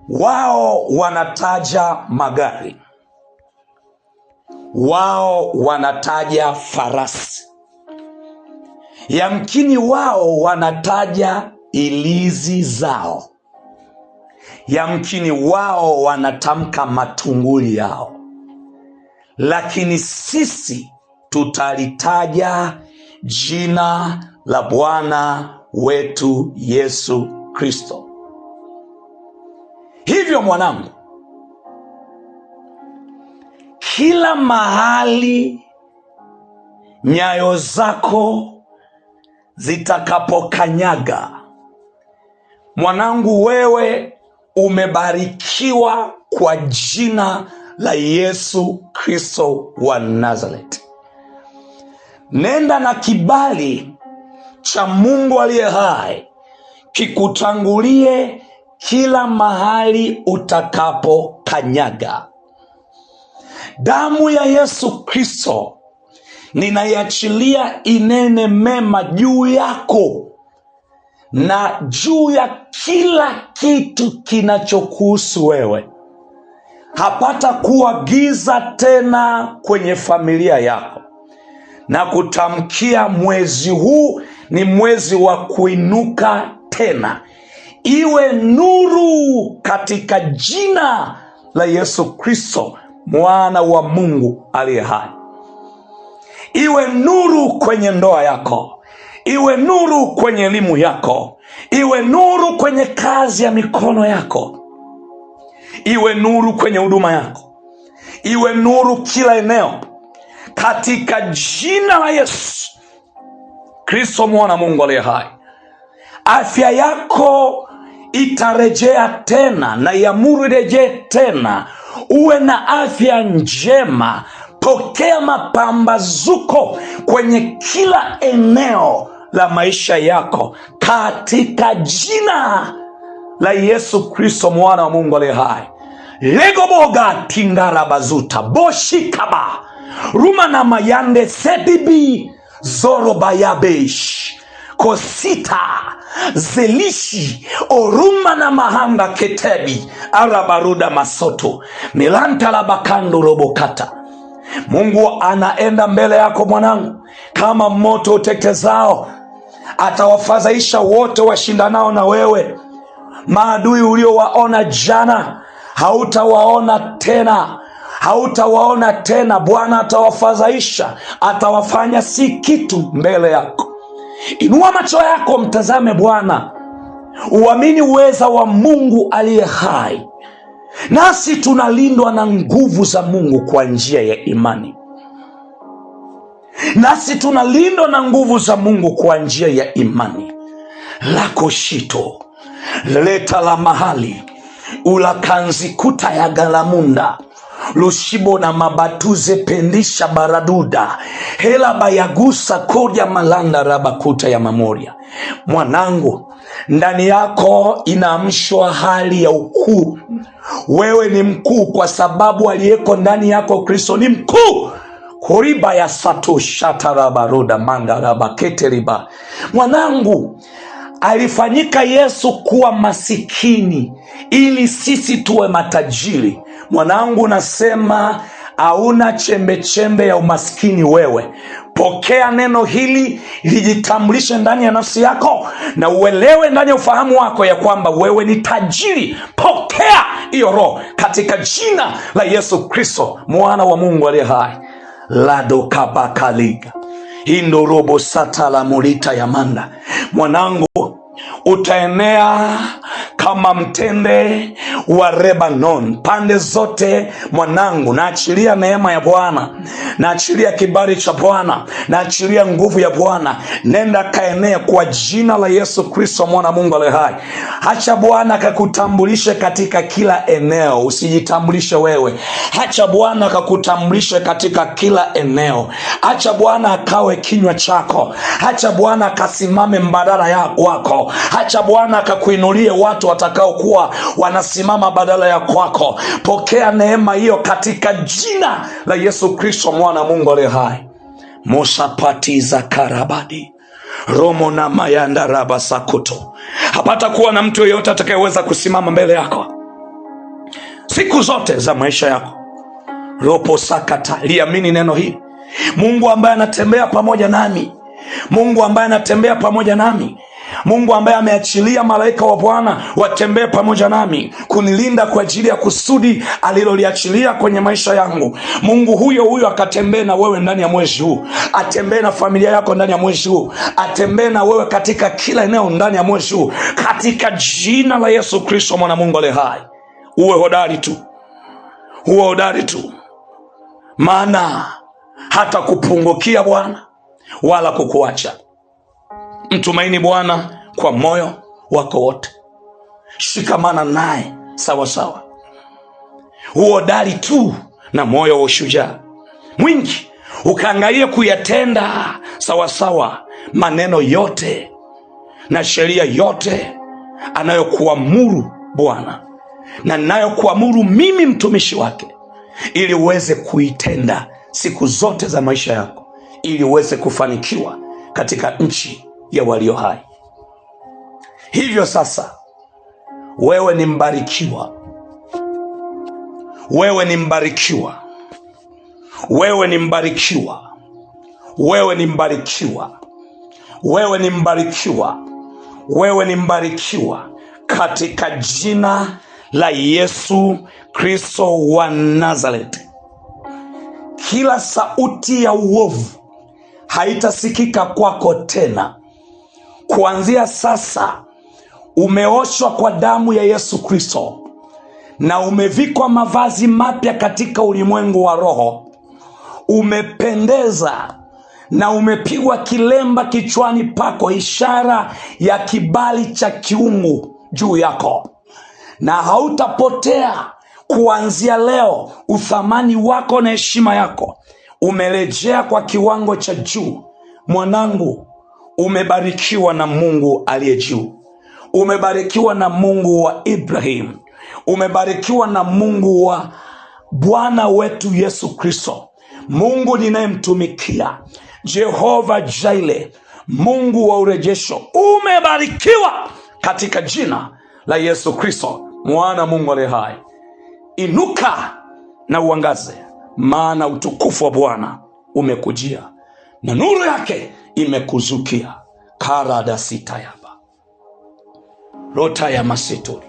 Wao wanataja magari, wao wanataja farasi, yamkini wao wanataja ilizi zao, yamkini wao wanatamka matunguli yao, lakini sisi tutalitaja jina la Bwana wetu Yesu Kristo. Hivyo mwanangu, kila mahali nyayo zako zitakapokanyaga, mwanangu, wewe umebarikiwa kwa jina la Yesu Kristo wa Nazareti. Nenda na kibali cha Mungu aliye hai kikutangulie kila mahali utakapokanyaga. Damu ya Yesu Kristo ninaiachilia inene mema juu yako na juu ya kila kitu kinachokuhusu wewe. Hapata kuwa giza tena kwenye familia yako, na kutamkia mwezi huu ni mwezi wa kuinuka tena. Iwe nuru katika jina la Yesu Kristo, mwana wa Mungu aliye hai. Iwe nuru kwenye ndoa yako, iwe nuru kwenye elimu yako, iwe nuru kwenye kazi ya mikono yako, iwe nuru kwenye huduma yako, iwe nuru kila eneo, katika jina la Yesu Kristo, mwana wa Mungu aliye hai. Afya yako itarejea tena, na iamuru irejee tena. Uwe na afya njema. Pokea mapambazuko kwenye kila eneo la maisha yako katika jina la Yesu Kristo, mwana wa Mungu aliye hai. Legoboga tindarabazuta boshikaba rumana mayande sedibi zorobayabesh kosita zelishi oruma na mahanda ketebi arabaruda masoto milanta la bakando robokata. Mungu anaenda mbele yako mwanangu kama moto uteketezao. Atawafadhaisha wote washindanao na wewe. Maadui uliowaona jana hautawaona tena, hautawaona tena. Bwana atawafadhaisha, atawafanya si kitu mbele yako. Inua macho yako, mtazame Bwana, uamini uweza wa Mungu aliye hai. Nasi tunalindwa na nguvu za Mungu kwa njia ya imani. Nasi tunalindwa na nguvu za Mungu kwa njia ya imani. Lako shito leta la mahali ulakanzi kuta ya galamunda lushibo na mabatuze pendisha baraduda hela bayagusa kodia malanda rabakuta ya mamoria. Mwanangu, ndani yako inaamshwa hali ya ukuu. Wewe ni mkuu kwa sababu aliyeko ndani yako Kristo ni mkuu. Kuriba ya sato shatarabaroda mandaraba keteriba. Mwanangu, alifanyika Yesu kuwa masikini ili sisi tuwe matajiri. Mwanangu, nasema hauna chembe chembe ya umaskini wewe. Pokea neno hili lijitambulishe ndani ya nafsi yako, na uelewe ndani ya ufahamu wako ya kwamba wewe ni tajiri. Pokea hiyo roho katika jina la Yesu Kristo, mwana wa Mungu aliye hai. Ladokabakaliga indorobo sata la mulita ya manda. Mwanangu, utaenea kama mtende wa Lebanon pande zote. Mwanangu, naachilia neema ya Bwana, naachilia kibali cha Bwana, naachilia nguvu ya Bwana. Nenda kaenea kwa jina la Yesu Kristo, mwana Mungu aliye hai. Hacha Bwana akakutambulishe katika kila eneo, usijitambulishe wewe. Hacha Bwana akakutambulishe katika kila eneo. Hacha Bwana akawe kinywa chako. Hacha Bwana akasimame mbadala wako. Hacha Bwana akakuinulie watu watakao kuwa wanasimama badala ya kwako. Pokea neema hiyo katika jina la Yesu Kristo, mwana Mungu aliye hai. Mosapati za karabadi romo na mayanda raba sakuto. Hapata kuwa na mtu yeyote atakayeweza kusimama mbele yako. siku zote za maisha yako. Ropo sakata, liamini neno hili. Mungu ambaye anatembea pamoja nami, Mungu ambaye anatembea pamoja nami, Mungu ambaye ameachilia malaika wa Bwana watembee pamoja nami kunilinda kwa ajili ya kusudi aliloliachilia kwenye maisha yangu. Mungu huyo huyo akatembee na wewe ndani ya mwezi huu, atembee na familia yako ndani ya mwezi huu, atembee na wewe katika kila eneo ndani ya mwezi huu, katika jina la Yesu Kristo mwana Mungu aliye hai. Uwe hodari tu, uwe hodari tu, maana hata kupungukia Bwana wala kukuacha. Mtumaini Bwana kwa moyo wako wote, shikamana naye sawa sawa, uhodari tu na moyo wa ushujaa mwingi, ukaangalie kuyatenda sawa sawa maneno yote na sheria yote anayokuamuru Bwana na nayokuamuru mimi mtumishi wake, ili uweze kuitenda siku zote za maisha yako, ili uweze kufanikiwa katika nchi ya walio hai. Hivyo sasa, wewe ni mbarikiwa, wewe ni mbarikiwa, wewe ni mbarikiwa, wewe ni mbarikiwa, wewe ni mbarikiwa, wewe ni mbarikiwa katika jina la Yesu Kristo wa Nazareti. Kila sauti ya uovu haitasikika kwako tena. Kuanzia sasa umeoshwa kwa damu ya Yesu Kristo na umevikwa mavazi mapya katika ulimwengu wa roho. Umependeza na umepigwa kilemba kichwani pako, ishara ya kibali cha kiungu juu yako, na hautapotea. Kuanzia leo uthamani wako na heshima yako umerejea kwa kiwango cha juu. Mwanangu, umebarikiwa na Mungu aliye juu. Umebarikiwa na Mungu wa Ibrahim. Umebarikiwa na Mungu wa Bwana wetu Yesu Kristo, Mungu ninayemtumikia, Jehova Jaile, Mungu wa urejesho. Umebarikiwa katika jina la Yesu Kristo mwana Mungu aliye hai. Inuka na uangaze, maana utukufu wa Bwana umekujia na nuru yake imekuzukia. Karada sita yaba rota ya masitu